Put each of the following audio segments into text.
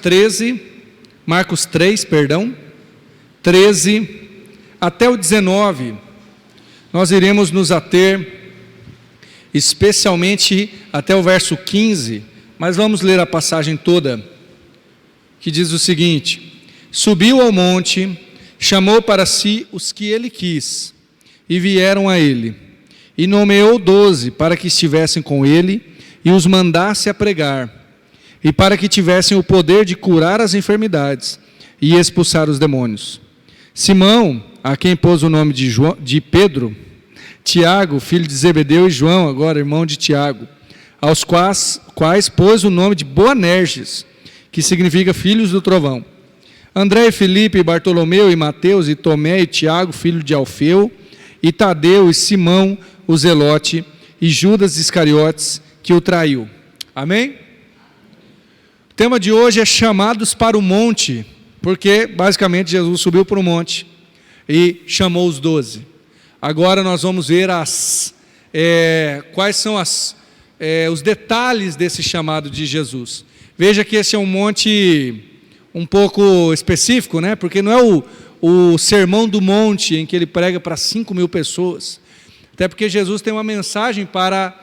13, Marcos 3, perdão, 13 até o 19, nós iremos nos ater especialmente até o verso 15, mas vamos ler a passagem toda, que diz o seguinte: subiu ao monte, chamou para si os que ele quis, e vieram a ele, e nomeou 12 para que estivessem com ele, e os mandasse a pregar, e para que tivessem o poder de curar as enfermidades e expulsar os demônios. Simão, a quem pôs o nome de Pedro, Tiago, filho de Zebedeu, e João, agora irmão de Tiago, aos quais pôs o nome de Boanerges, que significa filhos do trovão. André e Filipe, e Bartolomeu, e Mateus, e Tomé, e Tiago, filho de Alfeu, e Tadeu, e Simão, o Zelote, e Judas Iscariotes, que o traiu. Amém? O tema de hoje é chamados para o monte, porque basicamente Jesus subiu para o monte e chamou os 12. Agora nós vamos ver quais são os detalhes desse chamado de Jesus. Veja que esse é um monte um pouco específico, né? Porque não é o sermão do monte em que ele prega para 5.000 pessoas, até porque Jesus tem uma mensagem para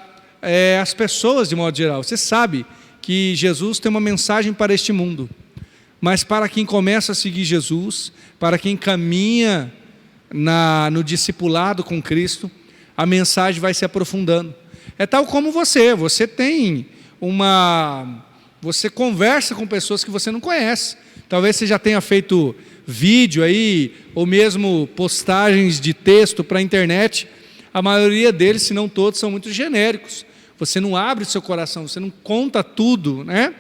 as pessoas de modo geral. Você sabe que Jesus tem uma mensagem para este mundo, mas para quem começa a seguir Jesus, para quem caminha no discipulado com Cristo, a mensagem vai se aprofundando. É tal como você tem você conversa com pessoas que você não conhece. Talvez você já tenha feito vídeo aí, ou mesmo postagens de texto para a internet. A maioria deles, se não todos, são muito genéricos. Você não abre seu coração, você não conta tudo, né?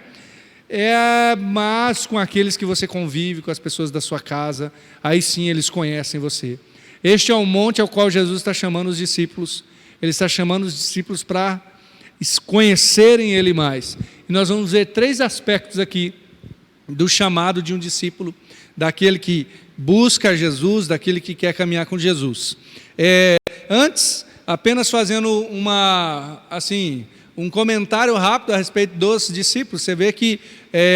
Mas com aqueles que você convive, com as pessoas da sua casa, aí sim eles conhecem você. Este é o monte ao qual Jesus está chamando os discípulos. Ele está chamando os discípulos para conhecerem Ele mais. E nós vamos ver 3 aspectos aqui do chamado de um discípulo, daquele que busca Jesus, daquele que quer caminhar com Jesus. Antes, apenas fazendo um comentário rápido a respeito dos discípulos. Você vê que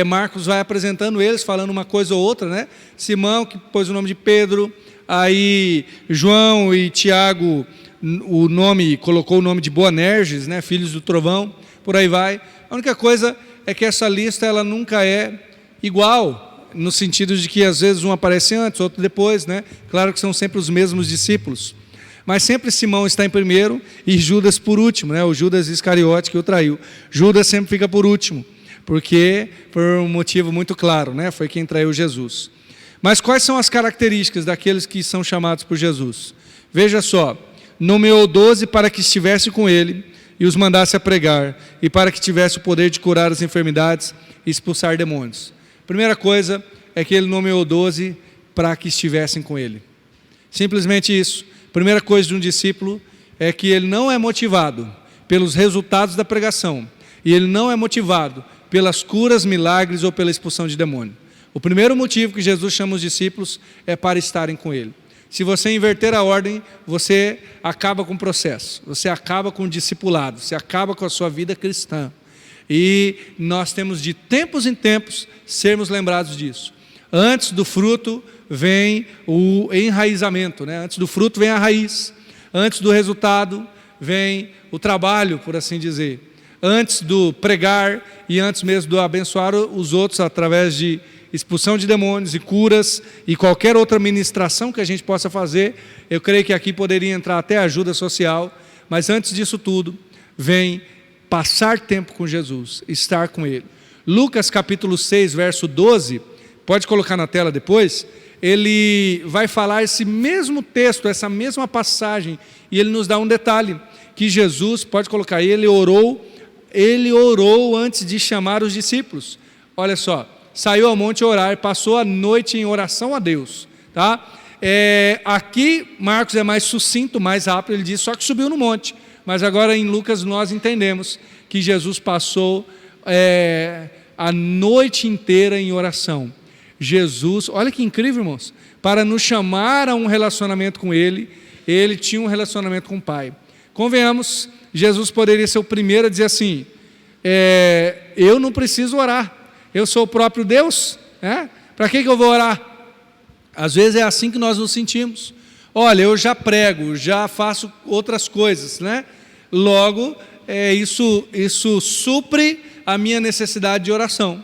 Marcos vai apresentando eles, falando uma coisa ou outra, né? Simão, que pôs o nome de Pedro, aí João e Tiago, colocou o nome de Boanerges, né? Filhos do trovão, por aí vai. A única coisa é que essa lista ela nunca é igual, no sentido de que às vezes um aparece antes, outro depois, né? Claro que são sempre os mesmos discípulos, mas sempre Simão está em primeiro e Judas por último, né? O Judas Iscariote que o traiu. Judas sempre fica por último, porque por um motivo muito claro, né? Foi quem traiu Jesus. Mas quais são as características daqueles que são chamados por Jesus? Veja só: nomeou 12 para que estivesse com ele e os mandasse a pregar, e para que tivesse o poder de curar as enfermidades e expulsar demônios. Primeira coisa é que ele nomeou 12 para que estivessem com ele. Simplesmente isso. Primeira coisa de um discípulo é que ele não é motivado pelos resultados da pregação, e ele não é motivado pelas curas, milagres ou pela expulsão de demônio. O primeiro motivo que Jesus chama os discípulos é para estarem com ele. Se você inverter a ordem, você acaba com o processo, você acaba com o discipulado, você acaba com a sua vida cristã. E nós temos de tempos em tempos sermos lembrados disso. Antes do fruto vem o enraizamento, né? Antes do fruto vem a raiz. Antes do resultado vem o trabalho, por assim dizer. Antes do pregar e antes mesmo do abençoar os outros através de expulsão de demônios e curas e qualquer outra ministração que a gente possa fazer, eu creio que aqui poderia entrar até ajuda social, mas antes disso tudo, vem passar tempo com Jesus, estar com Ele. Lucas capítulo 6, verso 12, pode colocar na tela depois, ele vai falar esse mesmo texto, essa mesma passagem, e ele nos dá um detalhe, que Jesus, pode colocar, ele orou antes de chamar os discípulos. Olha só, saiu ao monte orar, passou a noite em oração a Deus, tá? Aqui Marcos é mais sucinto, mais rápido, ele diz só que subiu no monte, mas agora em Lucas nós entendemos que Jesus passou a noite inteira em oração. Jesus, olha que incrível, irmãos, para nos chamar a um relacionamento com Ele, Ele tinha um relacionamento com o Pai. Convenhamos, Jesus poderia ser o primeiro a dizer assim, eu não preciso orar, Eu sou o próprio Deus, né? Para que eu vou orar? Às vezes é assim que nós nos sentimos. Olha, eu já prego, já faço outras coisas, né? Logo, isso supre a minha necessidade de oração.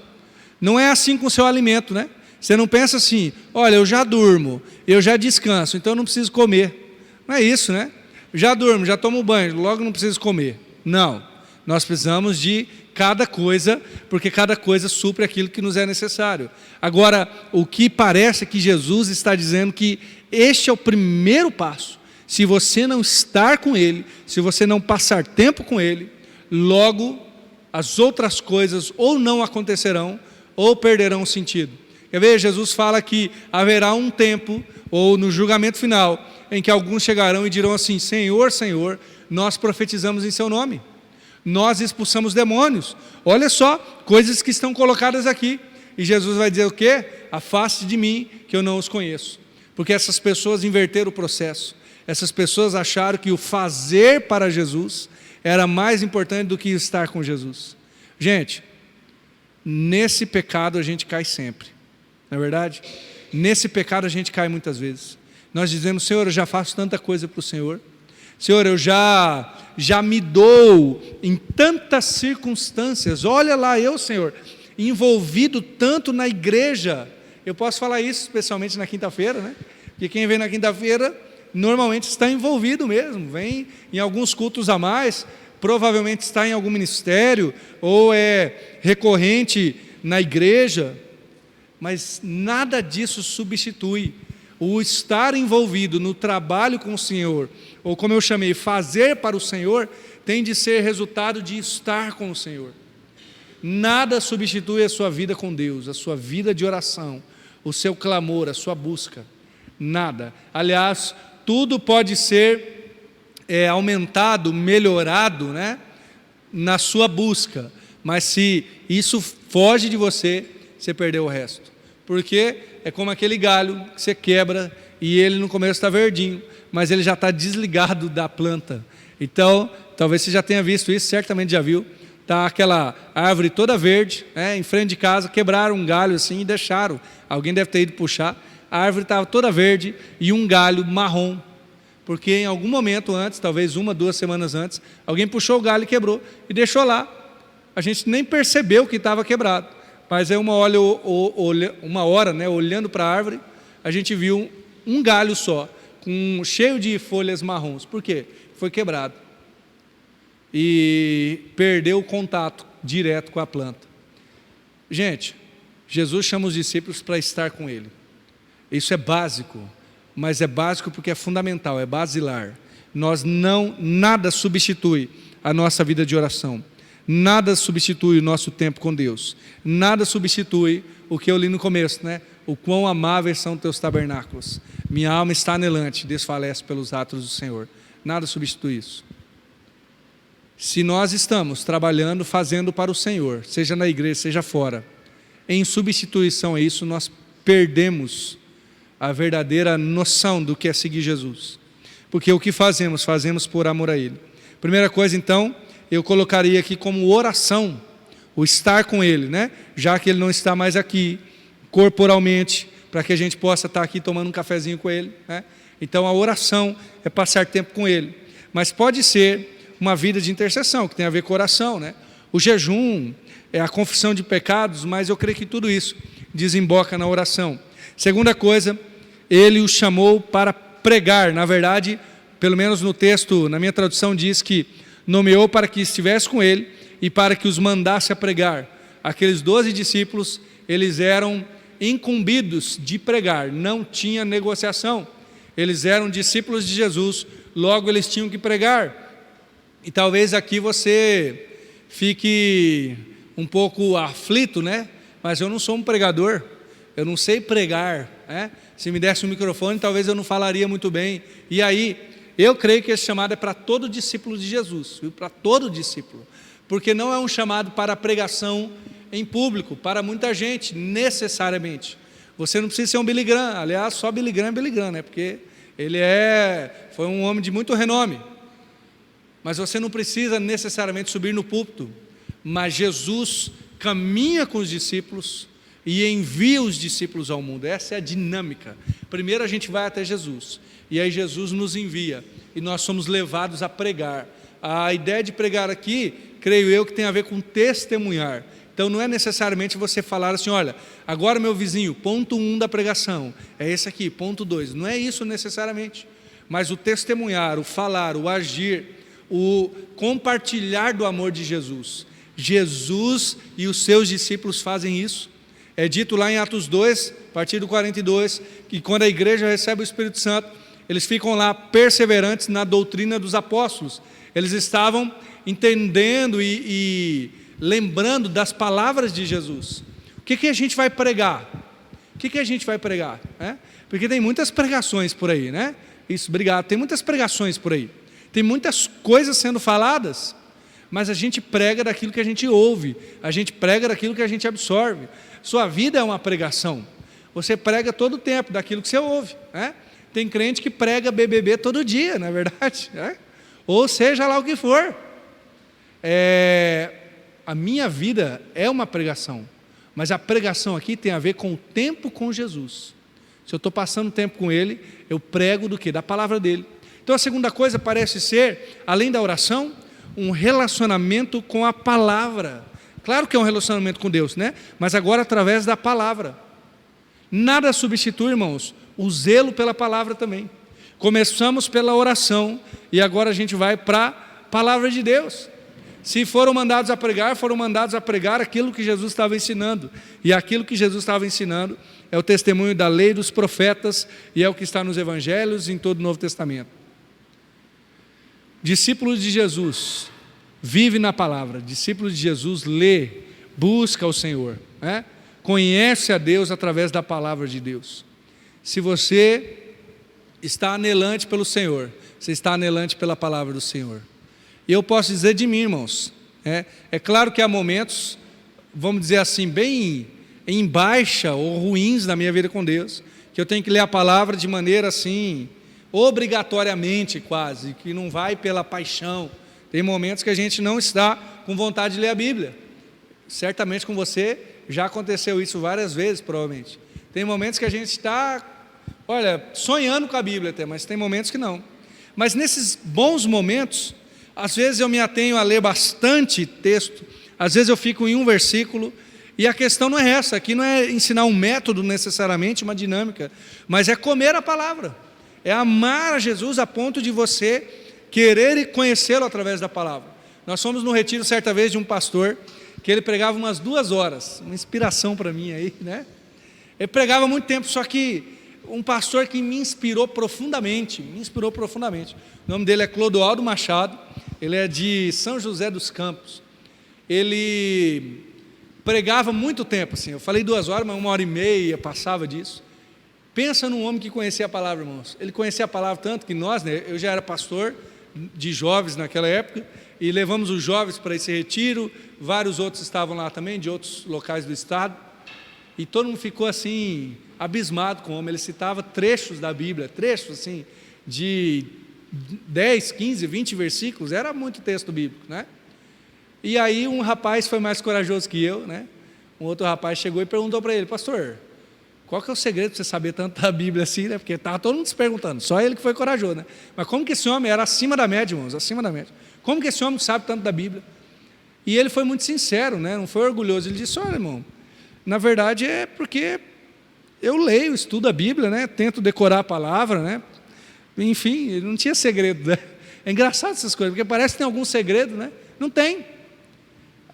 Não é assim com o seu alimento, né? Você não pensa assim, olha, eu já durmo, eu já descanso, então eu não preciso comer. Não é isso, né? Já durmo, já tomo banho, logo não preciso comer. Não, nós precisamos de cada coisa, porque cada coisa supre aquilo que nos é necessário. Agora, o que parece que Jesus está dizendo que este é o primeiro passo. Se você não estar com Ele, se você não passar tempo com Ele, logo as outras coisas ou não acontecerão, ou perderão o sentido. Quer ver? Jesus fala que haverá um tempo, ou no julgamento final, em que alguns chegarão e dirão assim, Senhor, Senhor, nós profetizamos em seu nome. Nós expulsamos demônios. Olha só, coisas que estão colocadas aqui. E Jesus vai dizer o quê? Afaste de mim, que eu não os conheço. Porque essas pessoas inverteram o processo. Essas pessoas acharam que o fazer para Jesus era mais importante do que estar com Jesus. Gente, nesse pecado a gente cai sempre. Não é verdade? Nesse pecado a gente cai muitas vezes. Nós dizemos, Senhor, eu já faço tanta coisa para o Senhor. Senhor, eu já me dou em tantas circunstâncias. Olha lá, Senhor, envolvido tanto na igreja. Eu posso falar isso especialmente na quinta-feira, né? Porque quem vem na quinta-feira normalmente está envolvido mesmo. Vem em alguns cultos a mais, provavelmente está em algum ministério, ou é recorrente na igreja. Mas nada disso substitui o estar envolvido no trabalho com o Senhor, ou como eu chamei, fazer para o Senhor, tem de ser resultado de estar com o Senhor. Nada substitui a sua vida com Deus, a sua vida de oração, o seu clamor, a sua busca. Nada. Aliás, tudo pode ser aumentado, melhorado, né, na sua busca. Mas se isso foge de você, você perdeu o resto. Porque é como aquele galho que você quebra e ele no começo está verdinho, mas ele já está desligado da planta. Então, talvez você já tenha visto isso, certamente já viu. Está aquela árvore toda verde, em frente de casa, quebraram um galho assim e deixaram. Alguém deve ter ido puxar. A árvore estava toda verde e um galho marrom. Porque em algum momento antes, talvez 1, 2 semanas antes, alguém puxou o galho e quebrou e deixou lá. A gente nem percebeu que estava quebrado. Mas aí uma hora, né, olhando para a árvore, a gente viu um galho só, cheio de folhas marrons. Por quê? Foi quebrado. E perdeu o contato direto com a planta. Gente, Jesus chama os discípulos para estar com Ele. Isso é básico, mas é básico porque é fundamental, é basilar. Nada substitui a nossa vida de oração. Nada substitui o nosso tempo com Deus. Nada substitui o que eu li no começo, né? O quão amáveis são teus tabernáculos. Minha alma está anelante, desfalece pelos atos do Senhor. Nada substitui isso. Se nós estamos trabalhando, fazendo para o Senhor, seja na igreja, seja fora, em substituição a isso, nós perdemos a verdadeira noção do que é seguir Jesus. Porque o que fazemos, fazemos por amor a Ele. Primeira coisa, então, eu colocaria aqui como oração, o estar com Ele, né? Já que Ele não está mais aqui, corporalmente, para que a gente possa estar aqui tomando um cafezinho com Ele, né? Então a oração é passar tempo com Ele, mas pode ser uma vida de intercessão, que tem a ver com oração, né? O jejum, é a confissão de pecados, mas eu creio que tudo isso desemboca na oração. Segunda coisa, Ele os chamou para pregar. Na verdade, pelo menos no texto, na minha tradução diz que nomeou para que estivesse com Ele e para que os mandasse a pregar. Aqueles 12 discípulos, eles eram incumbidos de pregar, não tinha negociação. Eles eram discípulos de Jesus, logo eles tinham que pregar. E talvez aqui você fique um pouco aflito, né? Mas eu não sou um pregador, eu não sei pregar, né? Se me desse um microfone, talvez eu não falaria muito bem. E aí, eu creio que esse chamado é para todo discípulo de Jesus, para todo discípulo, porque não é um chamado para pregação em público, para muita gente, necessariamente. Você não precisa ser um Billy Graham, aliás, só Billy Graham é Billy Graham, né? Porque ele foi um homem de muito renome, mas você não precisa necessariamente subir no púlpito, mas Jesus caminha com os discípulos e envia os discípulos ao mundo. Essa é a dinâmica. Primeiro a gente vai até Jesus, e aí Jesus nos envia, e nós somos levados a pregar. A ideia de pregar aqui, creio eu, que tem a ver com testemunhar. Então não é necessariamente você falar assim, olha, agora meu vizinho, ponto 1 da pregação, é esse aqui, ponto 2. Não é isso necessariamente, mas o testemunhar, o falar, o agir, o compartilhar do amor de Jesus. Jesus e os seus discípulos fazem isso. É dito lá em Atos 2, a partir do 42, que quando a igreja recebe o Espírito Santo, eles ficam lá perseverantes na doutrina dos apóstolos. Eles estavam entendendo e lembrando das palavras de Jesus. O que a gente vai pregar? O que a gente vai pregar? Porque tem muitas pregações por aí, né? Isso, obrigado. Tem muitas pregações por aí. Tem muitas coisas sendo faladas, mas a gente prega daquilo que a gente ouve, a gente prega daquilo que a gente absorve. Sua vida é uma pregação. Você prega todo o tempo daquilo que você ouve, né? Tem crente que prega BBB todo dia, não é verdade? Ou seja lá o que for. A minha vida é uma pregação, mas a pregação aqui tem a ver com o tempo com Jesus. Se eu estou passando tempo com Ele, eu prego do quê? Da palavra dEle. Então a segunda coisa parece ser, além da oração, um relacionamento com a palavra. Claro que é um relacionamento com Deus, né? Mas agora através da palavra. Nada substitui, irmãos, o zelo pela palavra também. Começamos pela oração e agora a gente vai para a palavra de Deus. Se foram mandados a pregar aquilo que Jesus estava ensinando. E aquilo que Jesus estava ensinando é o testemunho da lei dos profetas e é o que está nos evangelhos e em todo o Novo Testamento. Discípulo de Jesus vive na palavra. Discípulo de Jesus lê, busca o Senhor, né? Conhece a Deus através da palavra de Deus. Se você está anelante pelo Senhor, você está anelante pela palavra do Senhor. E eu posso dizer de mim, irmãos, é claro que há momentos, vamos dizer assim, bem em baixa ou ruins na minha vida com Deus, que eu tenho que ler a palavra de maneira assim, obrigatoriamente quase, que não vai pela paixão. Tem momentos que a gente não está com vontade de ler a Bíblia. Certamente com você já aconteceu isso várias vezes, provavelmente. Tem momentos que a gente está, sonhando com a Bíblia até, mas tem momentos que não. Mas nesses bons momentos, às vezes eu me atenho a ler bastante texto, às vezes eu fico em um versículo, e a questão não é essa, aqui não é ensinar um método necessariamente, uma dinâmica, mas é comer a palavra, é amar a Jesus a ponto de você querer e conhecê-lo através da palavra. Nós fomos no retiro certa vez de um pastor, que ele pregava umas 2 horas, uma inspiração para mim aí, né? Ele pregava muito tempo, só que um pastor que me inspirou profundamente, o nome dele é Clodoaldo Machado, ele é de São José dos Campos. Ele pregava muito tempo, assim, eu falei 2 horas, mas 1h30 passava disso. Pensa num homem que conhecia a palavra, irmãos. Ele conhecia a palavra tanto que nós, né, eu já era pastor de jovens naquela época, e levamos os jovens para esse retiro, vários outros estavam lá também, de outros locais do estado, e todo mundo ficou assim, abismado com o homem. Ele citava trechos da Bíblia, trechos assim, de 10, 15, 20 versículos, era muito texto bíblico, né? E aí um rapaz foi mais corajoso que eu, né? Um outro rapaz chegou e perguntou para ele: pastor, qual que é o segredo para você saber tanto da Bíblia assim, né? Porque estava todo mundo se perguntando, só ele que foi corajoso, né? Mas como que esse homem era acima da média, irmãos, acima da média? Como que esse homem sabe tanto da Bíblia? E ele foi muito sincero, né? Não foi orgulhoso. Ele disse: olha, irmão, na verdade é porque eu leio, estudo a Bíblia, né? Tento decorar a palavra, né? Enfim, ele não tinha segredo, né? É engraçado essas coisas, porque parece que tem algum segredo, né? Não tem.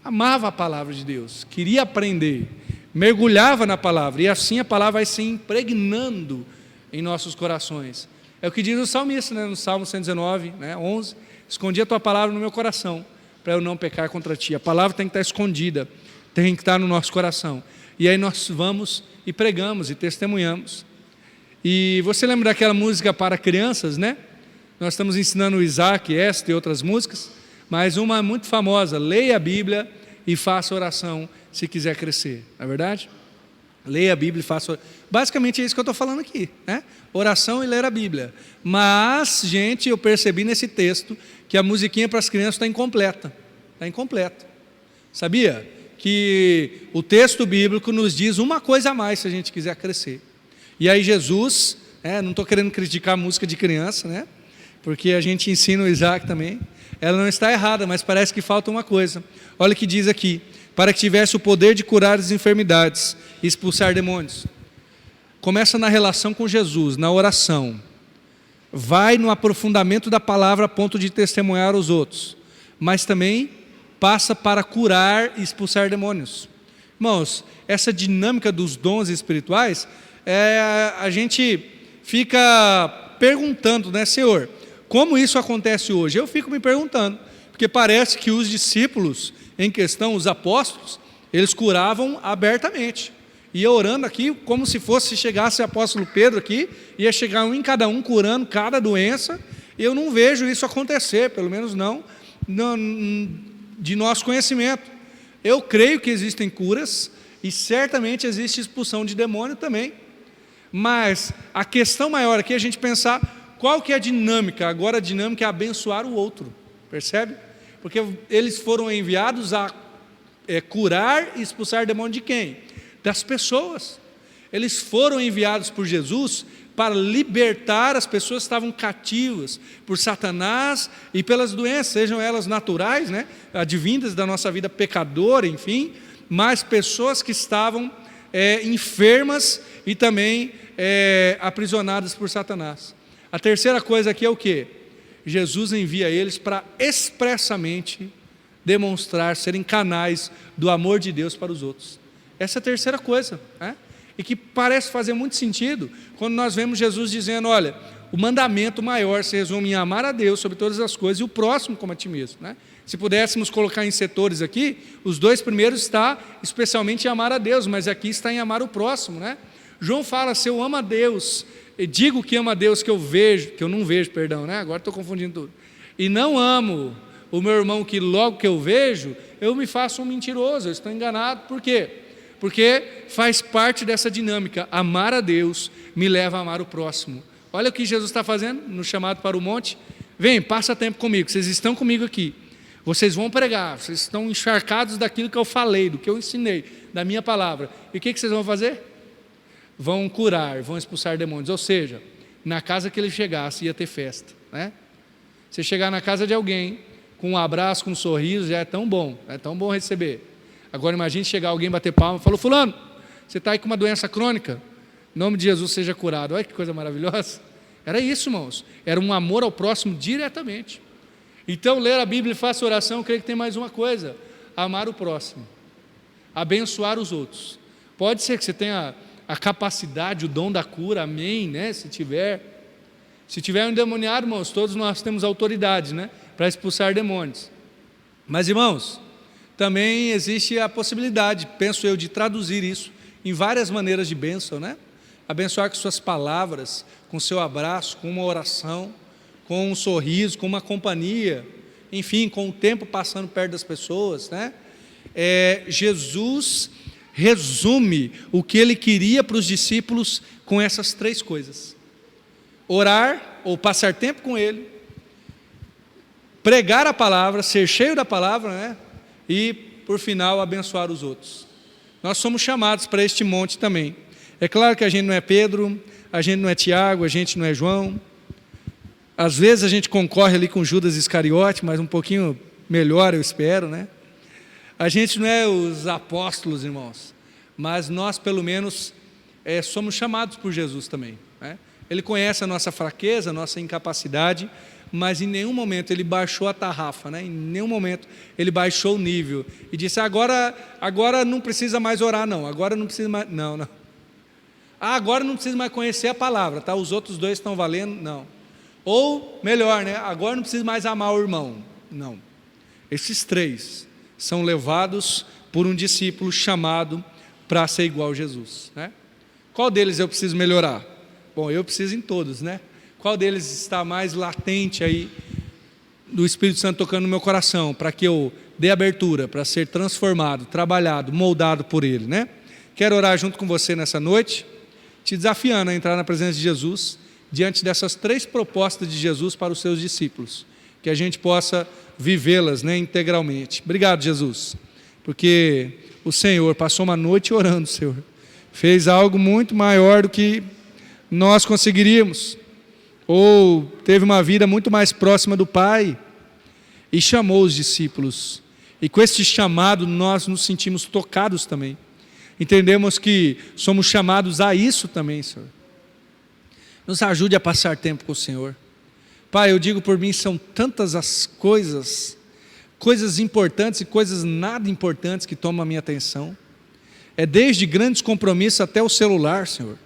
Amava a palavra de Deus, queria aprender, mergulhava na palavra, e assim a palavra vai se impregnando em nossos corações. É o que diz o salmista, né? No Salmo 119, né? 11, escondi a tua palavra no meu coração, para eu não pecar contra ti. A palavra tem que estar escondida, tem que estar no nosso coração, e aí nós vamos e pregamos e testemunhamos. E você lembra daquela música para crianças, né? Nós estamos ensinando o Isaac, esta e outras músicas, mas uma muito famosa: leia a Bíblia e faça oração se quiser crescer, não é verdade? Leia a Bíblia e faça oração. Basicamente é isso que eu estou falando aqui, né? Oração e ler a Bíblia. Mas, gente, eu percebi nesse texto que a musiquinha para as crianças está incompleta. Está incompleta. Sabia que o texto bíblico nos diz uma coisa a mais se a gente quiser crescer. E aí Jesus, não estou querendo criticar a música de criança, né? Porque a gente ensina o Isaac também. Ela não está errada, mas parece que falta uma coisa. Olha o que diz aqui: para que tivesse o poder de curar as enfermidades e expulsar demônios. Começa na relação com Jesus, na oração. Vai no aprofundamento da palavra a ponto de testemunhar aos outros. Mas também passa para curar e expulsar demônios. Irmãos, essa dinâmica dos dons espirituais, a gente fica perguntando, né, Senhor, como isso acontece hoje? Eu fico me perguntando, porque parece que os discípulos em questão, os apóstolos, eles curavam abertamente. Ia orando aqui, como se chegasse o apóstolo Pedro aqui, ia chegar um em cada um, curando cada doença. Eu não vejo isso acontecer, pelo menos não de nosso conhecimento. Eu creio que existem curas, e certamente existe expulsão de demônio também. Mas a questão maior aqui é a gente pensar qual que é a dinâmica. Agora a dinâmica é abençoar o outro, percebe? Porque eles foram enviados a curar e expulsar demônio de quem? Das pessoas. Eles foram enviados por Jesus para libertar as pessoas que estavam cativas por Satanás e pelas doenças, sejam elas naturais, né, advindas da nossa vida pecadora, enfim, mas pessoas que estavam enfermas e também aprisionadas por Satanás. A terceira coisa aqui é o quê? Jesus envia eles para expressamente demonstrar, serem canais do amor de Deus para os outros. Essa é a terceira coisa, né? E que parece fazer muito sentido quando nós vemos Jesus dizendo, olha, o mandamento maior se resume em amar a Deus sobre todas as coisas e o próximo como a ti mesmo, né? Se pudéssemos colocar em setores aqui, os dois primeiros está especialmente em amar a Deus, mas aqui está em amar o próximo, né? João fala, se eu amo a Deus, e digo que amo a Deus que eu não vejo, né? Agora estou confundindo tudo, e não amo o meu irmão que logo que eu vejo, eu me faço um mentiroso, eu estou enganado. Por quê? Porque faz parte dessa dinâmica. Amar a Deus me leva a amar o próximo. Olha o que Jesus está fazendo no chamado para o monte. Vem, passa tempo comigo, vocês estão comigo aqui. Vocês vão pregar, vocês estão encharcados daquilo que eu falei, do que eu ensinei, da minha palavra. E o que vocês vão fazer? Vão curar, vão expulsar demônios. Ou seja, na casa que ele chegasse ia ter festa, né? Você chegar na casa de alguém com um abraço, com um sorriso, já é tão bom receber. Agora imagine chegar alguém, bater palma e falar, fulano, você está aí com uma doença crônica, em nome de Jesus seja curado. Olha que coisa maravilhosa. Era isso, irmãos, era um amor ao próximo diretamente. Então ler a Bíblia e faça oração, eu creio que tem mais uma coisa, amar o próximo, abençoar os outros. Pode ser que você tenha a capacidade, o dom da cura, amém, né? Se tiver um endemoniado, irmãos, todos nós temos autoridade, né, para expulsar demônios. Mas, irmãos, também existe a possibilidade, penso eu, de traduzir isso em várias maneiras de bênção, né? Abençoar com suas palavras, com seu abraço, com uma oração, com um sorriso, com uma companhia, enfim, com o tempo passando perto das pessoas, né? Jesus resume o que ele queria para os discípulos com essas três coisas: orar ou passar tempo com ele, pregar a palavra, ser cheio da palavra, né? E, por final, abençoar os outros. Nós somos chamados para este monte também. É claro que a gente não é Pedro, a gente não é Tiago, a gente não é João. Às vezes a gente concorre ali com Judas Iscariote, mas um pouquinho melhor, eu espero, né? A gente não é os apóstolos, irmãos, mas nós, pelo menos, somos chamados por Jesus também, né? Ele conhece a nossa fraqueza, a nossa incapacidade, mas em nenhum momento ele baixou a tarrafa, né? Em nenhum momento ele baixou o nível e disse, agora não precisa mais orar, não, agora não precisa mais, não. Agora não precisa mais conhecer a palavra, tá? Os outros dois estão valendo, não. Ou, melhor, né? Agora não precisa mais amar o irmão, não. Esses três são levados por um discípulo chamado para ser igual a Jesus, né? Qual deles eu preciso melhorar? Bom, eu preciso em todos, né? Qual deles está mais latente aí do Espírito Santo tocando no meu coração, para que eu dê abertura, para ser transformado, trabalhado, moldado por Ele, né? Quero orar junto com você nessa noite, te desafiando a entrar na presença de Jesus, diante dessas três propostas de Jesus para os seus discípulos, que a gente possa vivê-las, né, integralmente. Obrigado, Jesus, porque o Senhor, passou uma noite orando, Senhor. Fez algo muito maior do que nós conseguiríamos. Ou teve uma vida muito mais próxima do Pai e chamou os discípulos. E com este chamado nós nos sentimos tocados também. Entendemos que somos chamados a isso também, Senhor. Nos ajude a passar tempo com o Senhor. Pai, eu digo por mim, são tantas as coisas importantes e coisas nada importantes que tomam a minha atenção. É desde grandes compromissos até o celular, Senhor.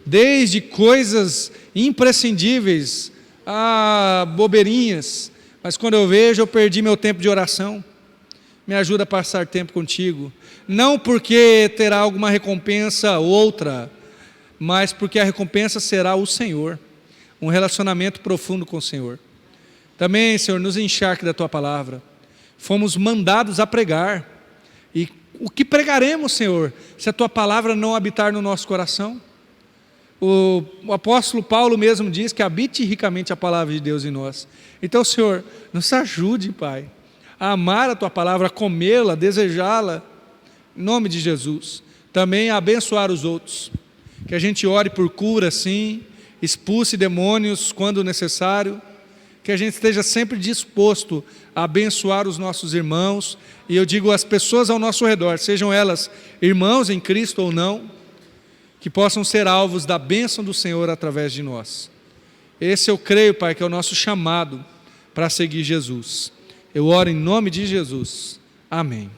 Desde coisas imprescindíveis a bobeirinhas. Mas quando eu vejo, eu perdi meu tempo de oração. Me ajuda a passar tempo contigo. Não porque terá alguma recompensa ou outra, mas porque a recompensa será o Senhor. Um relacionamento profundo com o Senhor. Também, Senhor, nos encharque da Tua palavra. Fomos mandados a pregar. E o que pregaremos, Senhor, se a Tua palavra não habitar no nosso coração? O apóstolo Paulo mesmo diz que habite ricamente a palavra de Deus em nós. Então, Senhor, nos ajude, Pai, a amar a Tua palavra, a comê-la, a desejá-la, em nome de Jesus. Também a abençoar os outros. Que a gente ore por cura, sim, expulse demônios quando necessário, que a gente esteja sempre disposto a abençoar os nossos irmãos, e eu digo as pessoas ao nosso redor, sejam elas irmãos em Cristo ou não, que possam ser alvos da bênção do Senhor através de nós. Esse eu creio, Pai, que é o nosso chamado para seguir Jesus. Eu oro em nome de Jesus. Amém.